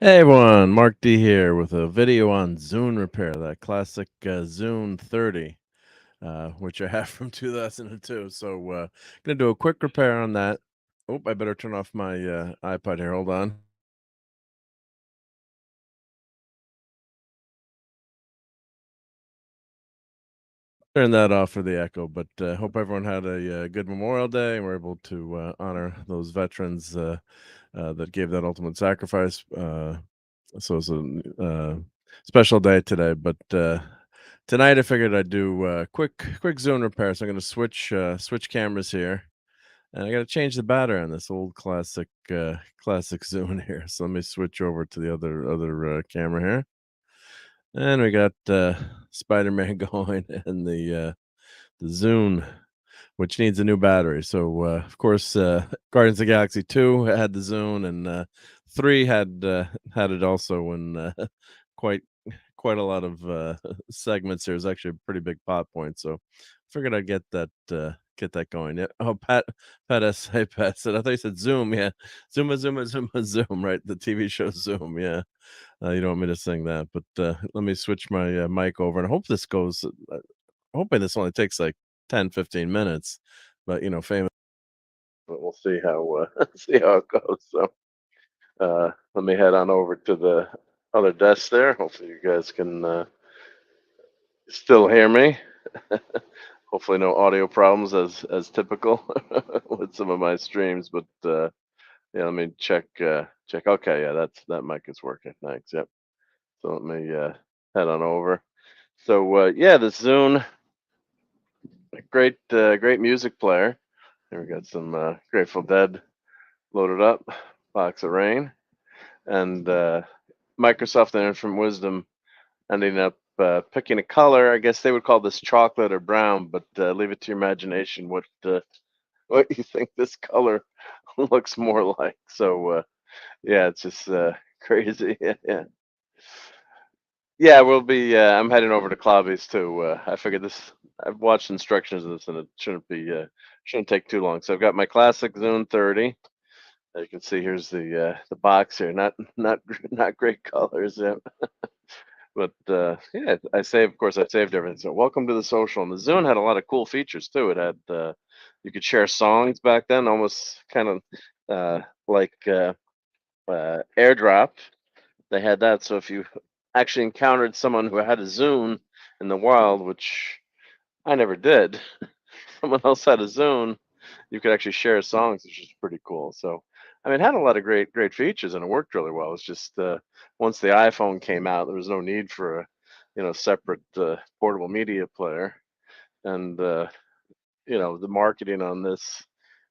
Hey everyone, Mark D here with a video on Zune repair, that classic Zune 30, which I have from 2002. So, gonna do a quick repair on that. Oh, I better turn off my iPod here. Hold on. Turn that off for the echo. But hope everyone had a good Memorial Day and we're able to honor those veterans that gave that ultimate sacrifice. So it's a special day today, but tonight I figured I'd do quick zone repair. So I'm gonna switch cameras here, and I gotta change the battery on this old classic Zune here. So let me switch over to the other camera here, and we got Spider-Man going and the Zune, which needs a new battery. So, of course, Guardians of the Galaxy 2 had the Zune, and 3 had it also. And quite quite a lot of segments. There's actually a pretty big plot point. So, figured I'd get that going. Yeah. Oh, Pat S. Hey, Pat said. I thought you said Zoom. Yeah, Zuma, Zoom. Right, the TV show Zoom. Yeah. You don't want me to sing that, but let me switch my mic over, and I hope this goes. Hoping this only takes like 10, 15 minutes, but famous. But we'll see how see how it goes. So let me head on over to the other desk there. Hopefully you guys can still hear me. Hopefully no audio problems as typical with some of my streams. But yeah, let me check. Okay, yeah, that mic is working. Thanks. Yep. So let me head on over. So yeah, the Zune, great music player. Here we got some Grateful Dead loaded up, Box of Rain, and Microsoft and Infinite Wisdom ending up picking a color. I guess they would call this chocolate or brown, but leave it to your imagination what you think this color looks more like. So yeah, it's just crazy. Yeah, yeah. We'll be. I'm heading over to Clobby's too. I figured this. I've watched instructions of this, and it shouldn't take too long. So I've got my classic Zone 30. You can see here's the box here. Not great colors, yeah. But yeah, of course I saved everything. So welcome to the social. And the Zune had a lot of cool features too. It had you could share songs back then, almost kind of like AirDrop. They had that. So if you actually encountered someone who had a Zune in the wild, which I never did, someone else had a Zune, you could actually share songs, which is pretty cool. So, I mean, it had a lot of great features, and it worked really well. It's just once the iPhone came out, there was no need for a separate portable media player, and the marketing on this,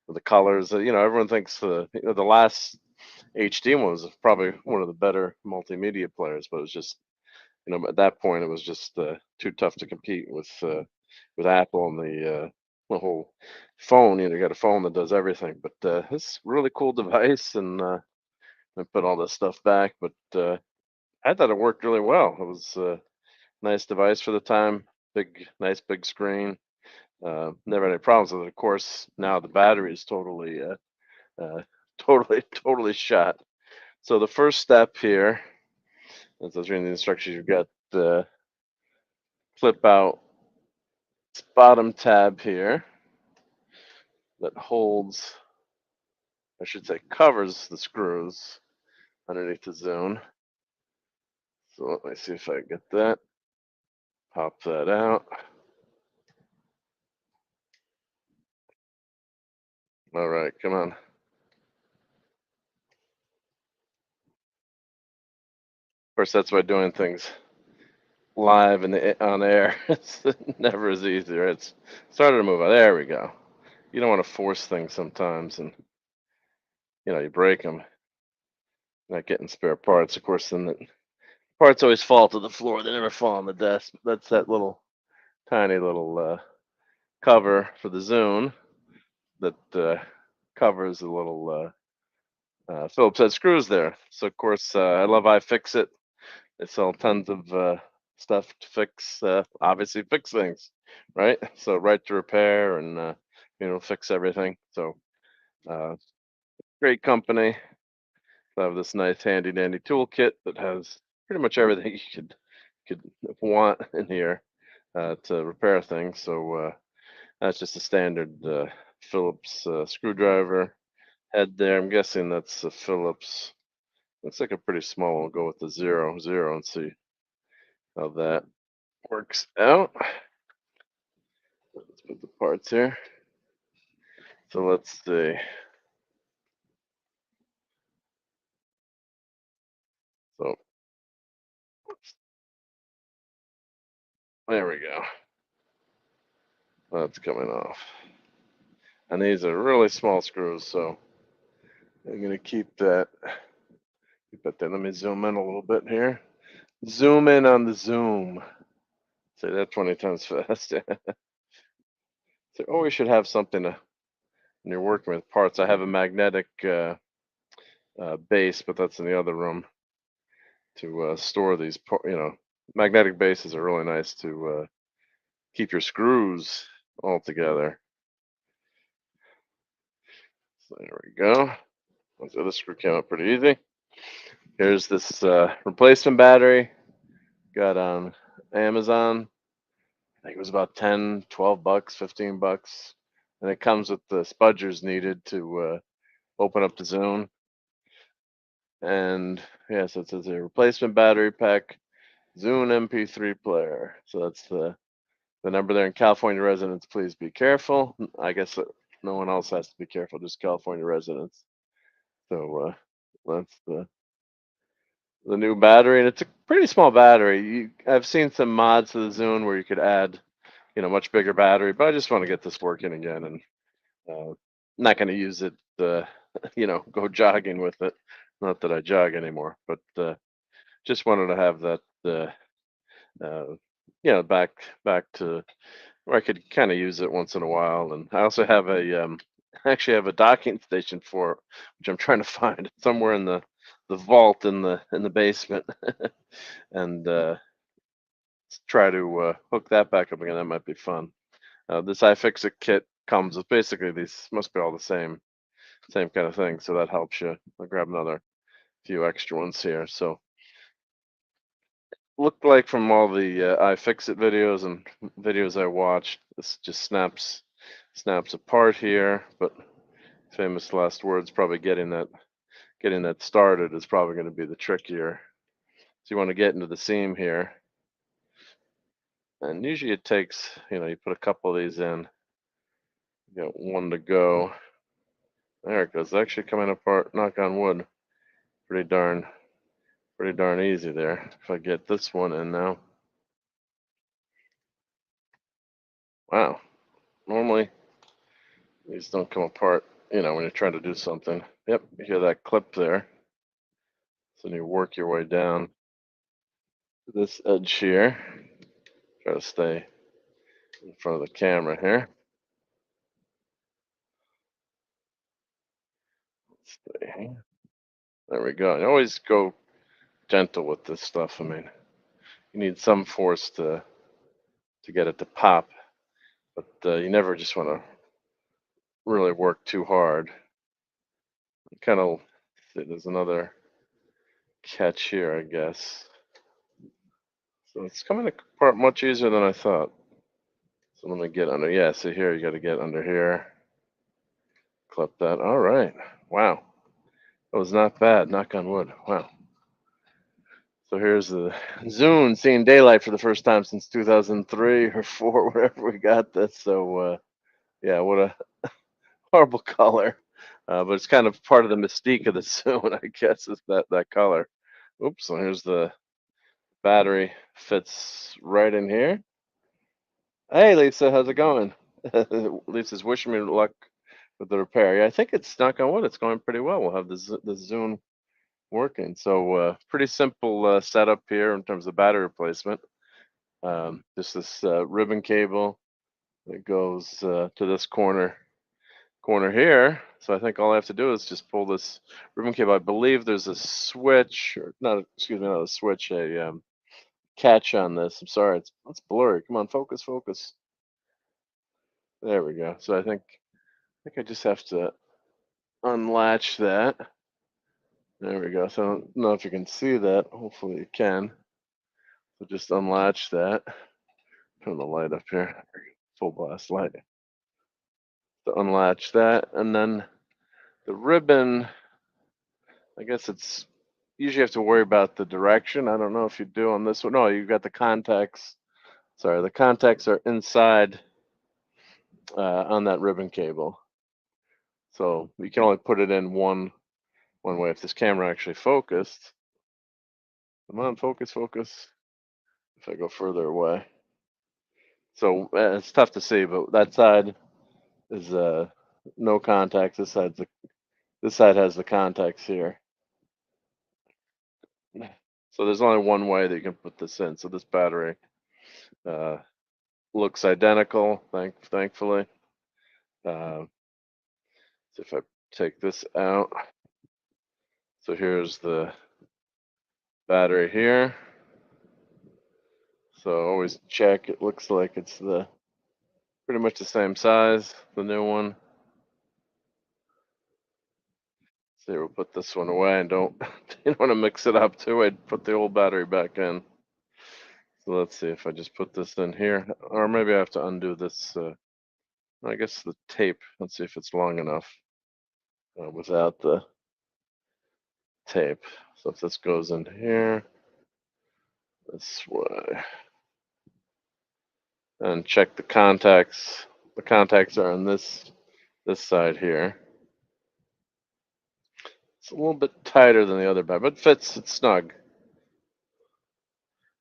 the colors. Everyone thinks the last HD one was probably one of the better multimedia players, but it was just at that point, it was just too tough to compete with Apple and the whole phone. You got a phone that does everything. But it's a really cool device, and I put all this stuff back. But I thought it worked really well. It was a nice device for the time. Nice big screen. Never had any problems with it. Of course, now the battery is uh, totally shot. So the first step here, as I was reading the instructions, you've got flip out bottom tab here that holds, I should say, covers the screws underneath the zone. So let me see if I can get that. Pop that out. All right, come on. Of course, that's why doing things live and on air it's never as easy. Right? It's started to move out. There we go. You don't want to force things sometimes, and you break them. Not getting spare parts, of course. Then the parts always fall to the floor. They never fall on the desk. That's that little tiny little cover for the Zune that covers the little Phillips head screws there. So of course I love iFixit. They sell tons of stuff to fix, obviously fix things, right? So right to repair and fix everything. So uh, great company. I have this nice handy dandy toolkit that has pretty much everything you could want in here to repair things. So that's just a standard Phillips screwdriver head there. I'm guessing that's a Phillips. Looks like a pretty small one. We'll go with the 00 and see how that works out. Let's put the parts here. So let's see. So there we go. That's coming off. And these are really small screws, so I'm gonna keep that. Keep that there. Let me zoom in a little bit here. Zoom in on the zoom. Say that 20 times fast. So always should have something to, when you're working with parts. I have a magnetic base, but that's in the other room to store these. Magnetic bases are really nice to keep your screws all together. So there we go. So this screw came up pretty easy. Here's this replacement battery. Got on Amazon. I think it was about 10, 12 bucks, 15 bucks. And it comes with the spudgers needed to open up the Zune. And yeah, so it says a replacement battery pack, Zune MP3 player. So that's the number there. In California residents, please be careful. I guess no one else has to be careful, just California residents. So that's the new battery, and it's a pretty small battery. I've seen some mods to the Zune where you could add, much bigger battery, but I just want to get this working again, and not going to use it, go jogging with it. Not that I jog anymore, but just wanted to have that, uh, back to where I could kind of use it once in a while. And I also have I actually have a docking station for it, which I'm trying to find somewhere in the vault in the basement, and try to hook that back up again. That might be fun. This iFixit kit comes with basically these, must be all the same kind of thing. So that helps you. I'll grab another few extra ones here. So looked like from all the iFixit videos and videos I watched, this just snaps apart here. But famous last words, probably getting that started is probably going to be the trickier. So you want to get into the seam here, and usually it takes, you put a couple of these in. You got one to go. There it goes. It's actually coming apart. Knock on wood. Pretty darn easy there. If I get this one in now. Wow. Normally these don't come apart, when you're trying to do something. Yep, you hear that clip there. So you work your way down to this edge here. Try to stay in front of the camera here. Stay. There we go. And always go gentle with this stuff. I mean, you need some force to get it to pop, but you never just want to really work too hard. Kind of, there's another catch here, I guess. So it's coming apart much easier than I thought. So let me get under. Yeah, see here, you got to get under here. Clip that. All right. Wow. That was not bad. Knock on wood. Wow. So here's the Zune seeing daylight for the first time since 2003 or four, wherever we got this. So yeah, what a horrible color. But it's kind of part of the mystique of the Zune, I guess, is that color. Oops. So here's the battery. Fits right in here. Hey, Lisa, how's it going? Lisa's wishing me luck with the repair. Yeah, I think it's, knock on wood, it's going pretty well. We'll have the Zune working. So pretty simple setup here in terms of battery replacement. Just this ribbon cable that goes to this corner here. So I think all I have to do is just pull this ribbon cable. I believe there's a switch, or not, excuse me, not a switch, a catch on this. I'm sorry, it's blurry. Come on, focus. There we go. So I think I just have to unlatch that, There we go. So I don't know if you can see that. Hopefully you can. So just unlatch that. Turn the light up here. Full blast light. To unlatch that, and then the ribbon. I guess it's usually have to worry about the direction. I don't know if you do on this one. No, you've got the contacts. Sorry, the contacts are inside on that ribbon cable. So you can only put it in one way. If this camera actually focused, come on, focus, focus. If I go further away, so it's tough to see, but that side is no contacts. This side has the contacts here. So there's only one way that you can put this in. So this battery uh, looks identical, thankfully. Uh, so if I take this out, so here's the battery here. So always check. It looks like it's the pretty much the same size, the new one. So we'll put this one away and don't you don't want to mix it up too. I'd put the old battery back in. So let's see if I just put this in here, or maybe I have to undo this. I guess the tape. Let's see if it's long enough without the tape. So if this goes in here, this way, and check the contacts. The contacts are on this side here. It's a little bit tighter than the other bag, but fits. It's snug.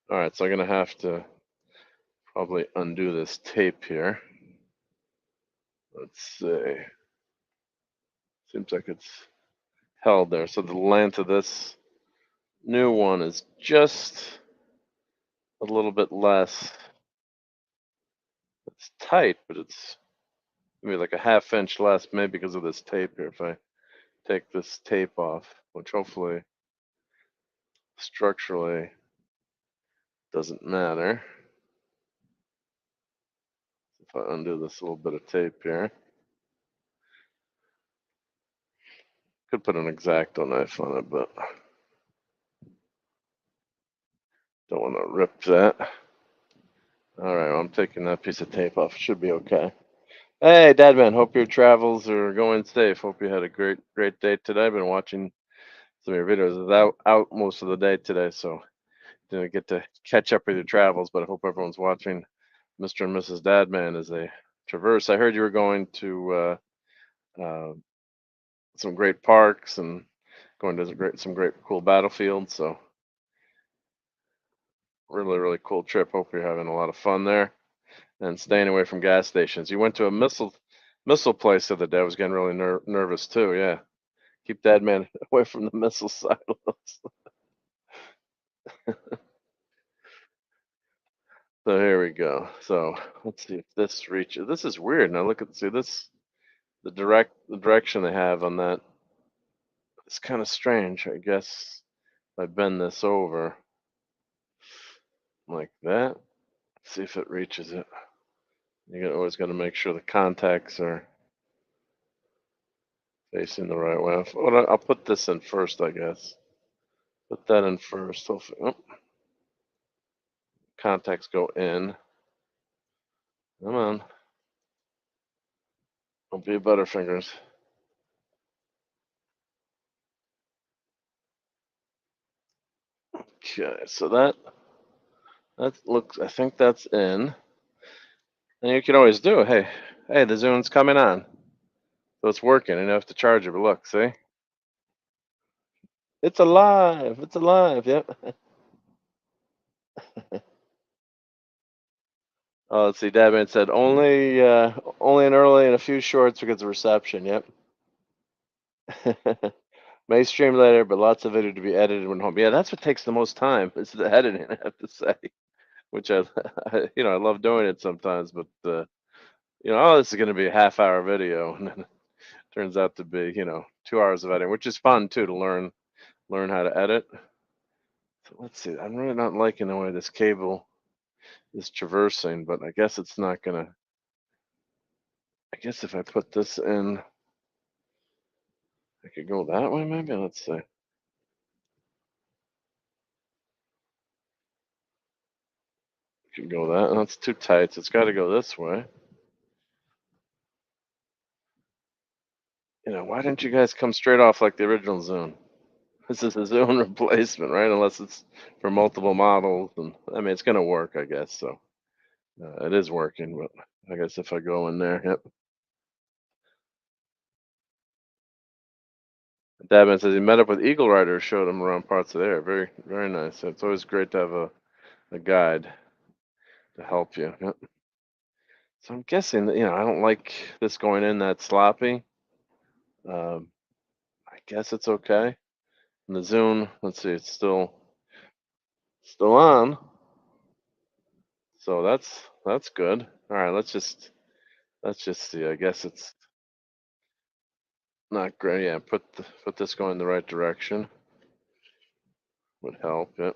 All right, so I'm gonna have to probably undo this tape here. Let's see. Seems like it's held there. So the length of this new one is just a little bit less. It's tight, but it's maybe like a ½ inch less, maybe because of this tape here. If I take this tape off, which hopefully structurally doesn't matter. If I undo this little bit of tape here, could put an X-Acto knife on it, but don't want to rip that. All right, well, I'm taking that piece of tape off. It should be okay. Hey, Dadman, hope your travels are going safe. Hope you had a great day today. I've been watching some of your videos. I was out most of the day today, so didn't get to catch up with your travels, but I hope everyone's watching Mr. and Mrs. Dadman as they traverse. I heard you were going to uh, some great parks and going to some great cool battlefields. So really cool trip. Hope you're having a lot of fun there and staying away from gas stations. You went to a missile place the other day. I was getting really nervous too. Yeah, keep Dadman away from the missile silos. So here we go. So let's see if this reaches. This is weird. Now look at see this the direction they have on that. It's kind of strange. I guess if I bend this over like that. See if it reaches it. Always got to make sure the contacts are facing the right way. I'll put this in first, I guess. Put that in first. Hopefully, oh, contacts go in. Come on. Don't be a butterfingers. Okay, so that looks. I think that's in. And you can always do. Hey, the Zune's coming on, so it's working. And you have to charge it. But look, see, it's alive. It's alive. Yep. Oh, let's see. Dabman said only an early and a few shorts because of reception. Yep. May stream later, but lots of video to be edited when home. Yeah, that's what takes the most time. Is the editing, I have to say. Which I love doing it sometimes, but oh, this is going to be a ½ hour video, and then it turns out to be 2 hours of editing, which is fun too to learn how to edit. So let's see. I'm really not liking the way this cable is traversing, but I guess it's not gonna. I guess if I put this in, I could go that way maybe. Let's see. go that. That's too tight. It's got to go this way. Why didn't you guys come straight off like the original Zune? This is a Zune replacement, right? Unless it's for multiple models, and I mean it's gonna work, I guess. So it is working, but I guess if I go in there, yep. Dabman says he met up with Eagle Rider, showed him around parts of there. Very, very nice. It's always great to have a guide to help you. Yep. So I'm guessing that, I don't like this going in that sloppy. Um, I guess it's okay. And the Zune, let's see, it's still on. So that's good. All right, let's just see. I guess it's not great. Yeah, put this going in the right direction would help. Yep.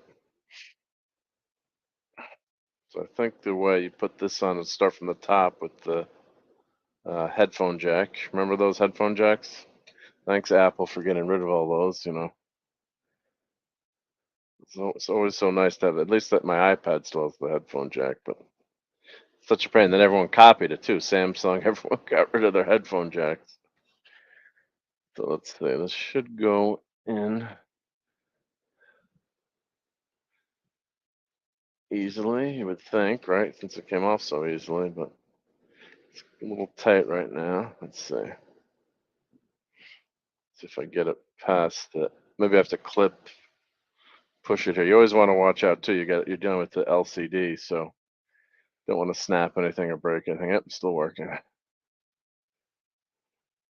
So I think the way you put this on is start from the top with the headphone jack. Remember those headphone jacks? Thanks Apple for getting rid of all those. It's always so nice to have. At least that my iPad still has the headphone jack, but it's such a pain. Then everyone copied it too. Samsung, everyone got rid of their headphone jacks. So let's see. This should go in easily, you would think, right? Since it came off so easily, but it's a little tight right now. Let's see if I get it past it. Maybe I have to push it here. You always want to watch out too. You're dealing with the LCD, so don't want to snap anything or break anything. Yep, still working.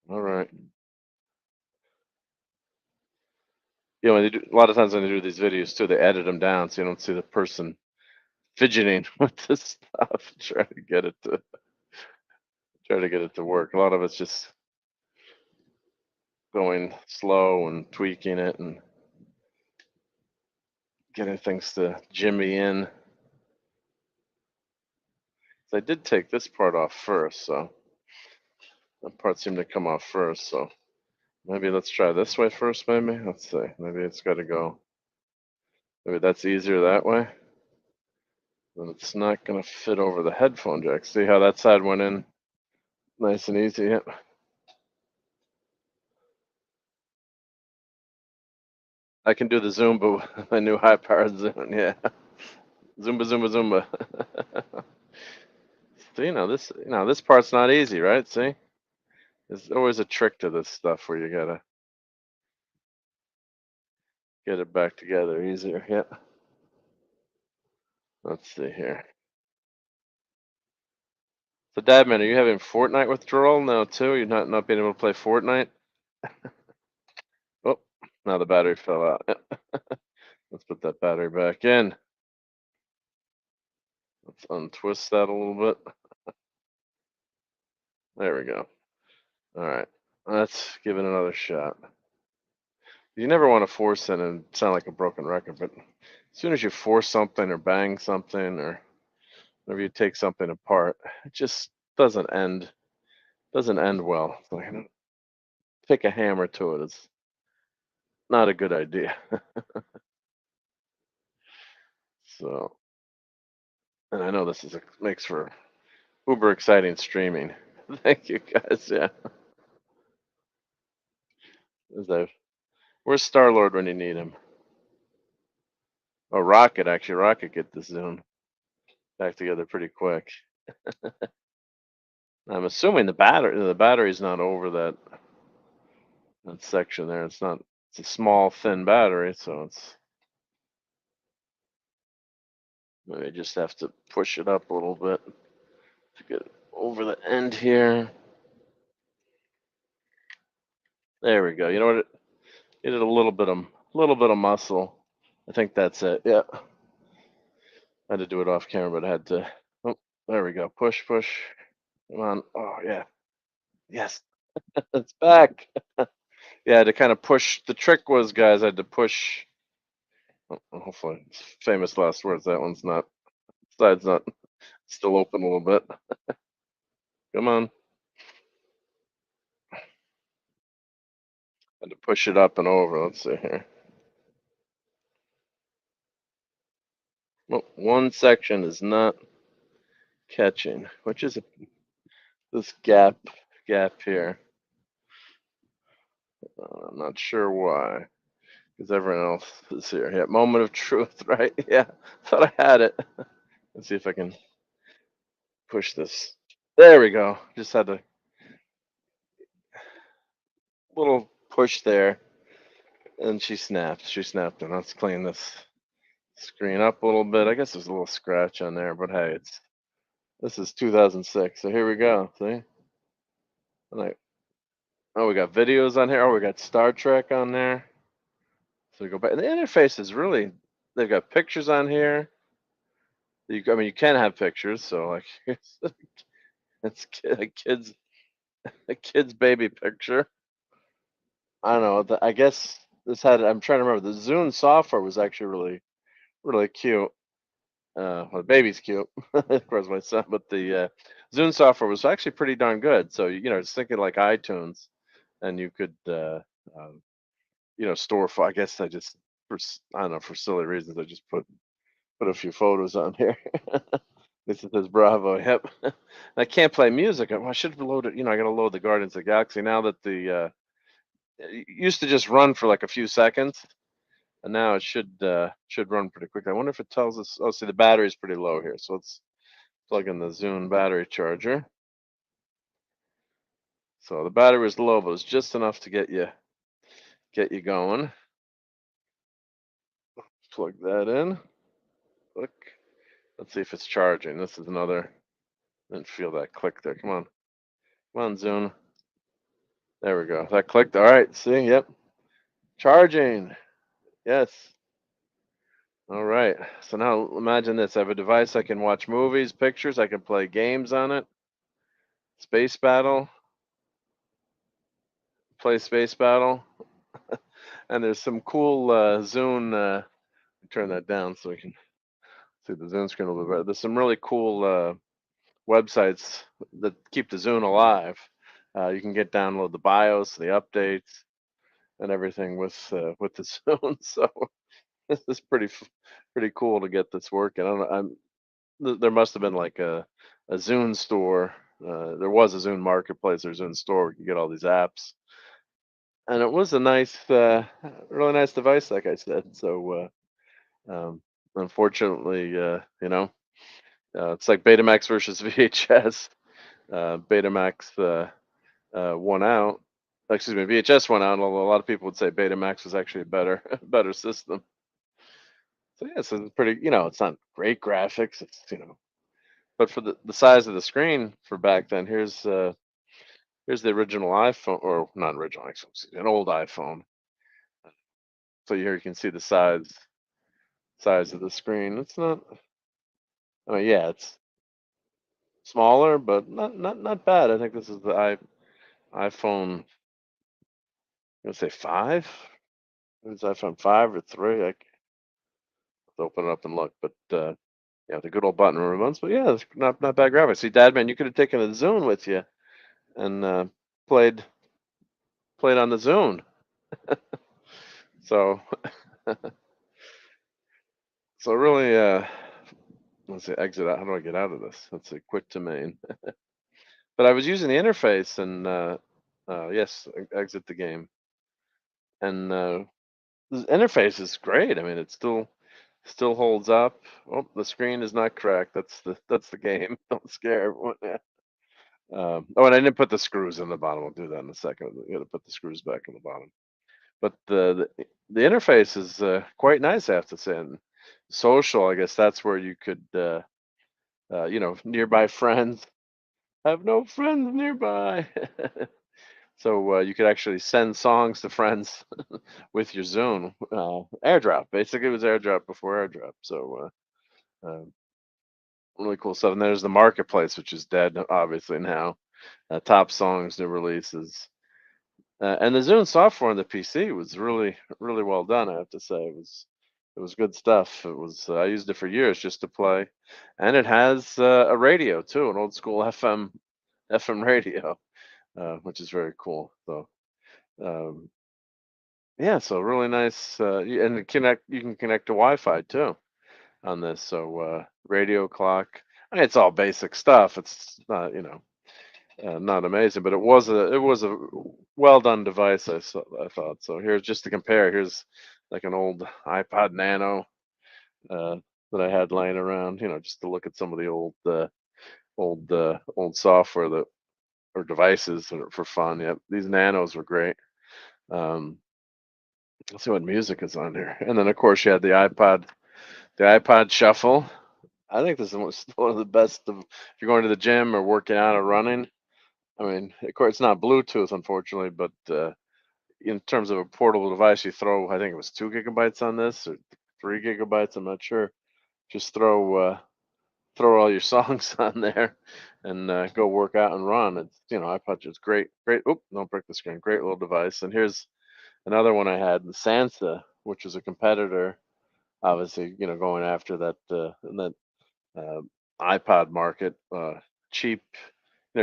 All right. When they do, a lot of times when they do these videos too, they edit them down so you don't see the person fidgeting with this stuff, try to get it to work. A lot of it's just going slow and tweaking it and getting things to jimmy in. So I did take this part off first, so that part seemed to come off first. So maybe let's try this way first. Maybe let's see. Maybe it's got to go. Maybe that's easier that way. Then it's not gonna fit over the headphone jack. See how that side went in nice and easy. Yep. I can do the Zumba with my new high powered Zune. Yeah. Zumba, Zumba, Zumba. So this part's not easy, right? See, there's always a trick to this stuff where you gotta get it back together easier. Yeah. Let's see here. So, Dadman, are you having Fortnite withdrawal now too? You're not being able to play Fortnite? Oh, now the battery fell out. Yeah. Let's put that battery back in. Let's untwist that a little bit. There we go. All right. Let's give it another shot. You never want to force it and sound like a broken record, but as soon as you force something or bang something or whenever you take something apart, it just doesn't end well. It's like pick a hammer to it. It's not a good idea. So, and I know this makes for uber exciting streaming. Thank you guys. Yeah. Where's Star Lord when you need him? Oh, Rocket, actually. Rocket get this Zune back together pretty quick. I'm assuming the battery's not over that section there. It's a small, thin battery, so maybe I just have to push it up a little bit to get it over the end here. There we go. You know what? It did a little bit of muscle. I think that's it. Yeah. I had to do it off camera, but I had to. Oh, there we go. Push, push. Come on. Oh yeah. Yes, it's back. Yeah, to kind of push. The trick was, guys, I had to push. Hopefully, famous last words. That one's not. Side's not still open a little bit. Come on. Had to push it up and over. Let's see here. Well, one section is not catching, which is this gap here. I'm not sure why, because everyone else is here. Yeah, moment of truth, right? Yeah, thought I had it. Let's see if I can push this. There we go. Just had a little push there, and she snapped. She snapped, and let's clean this screen up a little bit. I guess there's a little scratch on there, but hey, it's this is 2006. So here we go. See, like, oh, we got videos on here. Oh, we got Star Trek on there. So we go back. And the interface is really. They've got pictures on here. I mean, you can have pictures. So like, it's a kid's baby picture. I don't know. I guess this had. I'm trying to remember. The Zune software was actually really cute. Well, the baby's cute, of course, my son. But the Zune software was actually pretty darn good. So it's thinking like iTunes, and you could um, store. I guess I just I don't know, for silly reasons I just put a few photos on here. This is says Bravo. Yep. I can't play music. I should have loaded. I got to load the Guardians of the Galaxy now that the it used to just run for like a few seconds, and now it should run pretty quick. I wonder if it tells us. Oh, see, the battery's pretty low here, so let's plug in the Zune battery charger. So the battery was low, but it's just enough to get you going. Plug that in. Click. Let's see if it's charging. This is another. Didn't feel that click there. Come on, Zune. There we go. That clicked. All right. See. Yep. Charging. Yes. All right. So now imagine this. I have a device I can watch movies, pictures. I can play games on it. Space Battle. Play Space Battle. And there's some cool Zune. Turn that down so we can see the Zune screen a little bit better. There's some really cool websites that keep the Zune alive. You can download the BIOS, the updates, and everything with the Zune. So this is pretty cool to get this working. I don't know. There must have been like a Zune store. There was a Zune marketplace or Zune store where you could get all these apps, and it was a really nice device, like I said. So unfortunately, it's like Betamax versus VHS. Betamax won out. Excuse me, VHS won out. Although a lot of people would say Betamax was actually a better system. So yeah, so it's pretty. It's not great graphics. It's but for the size of the screen for back then, here's the original iPhone, or not original, excuse me, an old iPhone. So here you can see the size of the screen. It's not. I mean, yeah, it's smaller, but not bad. I think this is the iPhone. I'm gonna say five. It's iPhone 5 or 3. I have to open it up and look, but yeah, the good old button remotes. But yeah, it's not bad graphics. See, Dad, man, you could have taken a Zune with you and played played on the Zune. So so really, let's see, exit out. How do I get out of this? Let's see, quit to main. But I was using the interface, and yes, exit the game. And the interface is great. I mean, it still holds up. Oh, the screen is not correct. That's the game. Don't scare everyone. Yeah. Oh, and I didn't put the screws in the bottom. I'll do that in a second. You got to put the screws back in the bottom. But the interface is quite nice, I have to say. And social, I guess that's where you could, nearby friends. Have no friends nearby. So you could actually send songs to friends with your Zune. AirDrop, basically, it was AirDrop before AirDrop. So really cool stuff. And there's the marketplace, which is dead, obviously now. Top songs, new releases. And the Zune software on the PC was really well done. I have to say, it was good stuff. It was I used it for years just to play, and it has a radio too, an old school FM radio, which is very cool. So um, yeah, so really nice. And you can connect to Wi-Fi too on this. So radio clock. I mean, it's all basic stuff. It's not, not amazing, but it was a well done device. I thought so. Here's just to compare. Here's like an old iPod Nano uh, that I had laying around. Just to look at some of the old software that or devices for fun. Yep, these Nanos were great. Um, let's see what music is on here, and then of course you had the iPod Shuffle. I think this is one of the best if you're going to the gym or working out or running. I mean, of course, it's not Bluetooth, unfortunately, but in terms of a portable device, you throw, I think it was 2 gigabytes on this or 3 gigabytes. I'm not sure. Just throw all your songs on there and go work out and run. iPod just great, great. Oop, don't break the screen. Great little device. And here's another one I had, the Sansa, which was a competitor, obviously, going after that uh, iPod market. Cheap,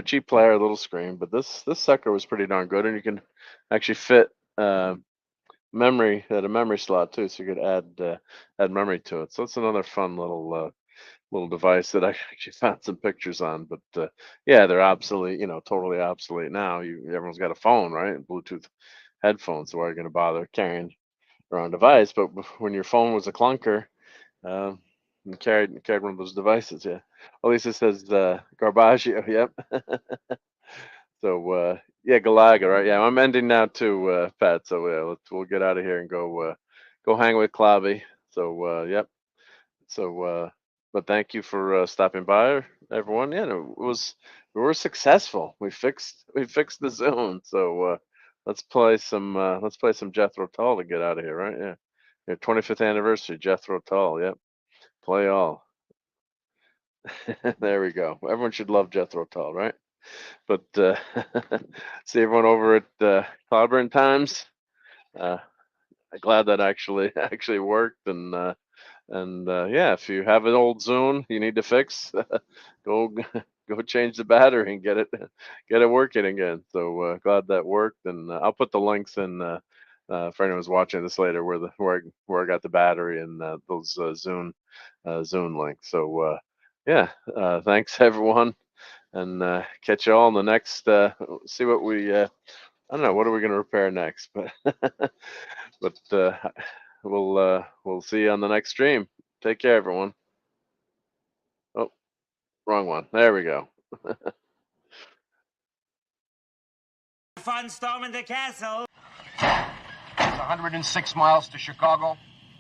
cheap player, little screen, but this sucker was pretty darn good, and you can actually fit memory at a memory slot too, so you could add memory to it. So it's another fun little device that I actually found some pictures on. But yeah, they're obsolete, totally obsolete now. Everyone's got a phone, right? And Bluetooth headphones. So why are you going to bother carrying around a device? But when your phone was a clunker, um, and carried one of those devices. Yeah. At least it says Garbaggio. Yep. So yeah, Galaga, right? Yeah, I'm ending now too, Pat. So yeah, we'll get out of here and go hang with Clobby. So yep. So but thank you for stopping by, everyone. Yeah, no, we were successful. We fixed the zone. So let's play some Jethro Tull to get out of here, right? Yeah. Your 25th anniversary, Jethro Tull. Yep. Play all. There we go. Everyone should love Jethro Tull, right? But see everyone over at Cloudburn Times. Uh, glad that actually actually worked, and yeah, if you have an old Zune you need to fix, go go change the battery and get it working again. So glad that worked, and I'll put the links in. For anyone who's watching this later, where I got the battery and those Zune links. So yeah, thanks everyone, and catch you all in the next. See what we. I don't know what are we going to repair next, but but we'll see you on the next stream. Take care, everyone. Oh, wrong one. There we go. Fun storming the castle. It's 106 miles to Chicago.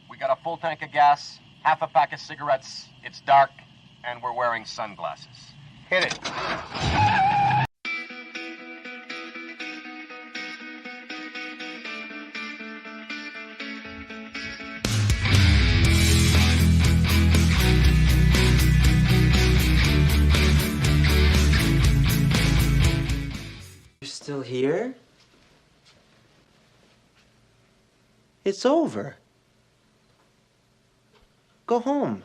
We got a full tank of gas, half a pack of cigarettes. It's dark, and we're wearing sunglasses. Hit it. You're still here? It's over. Go home.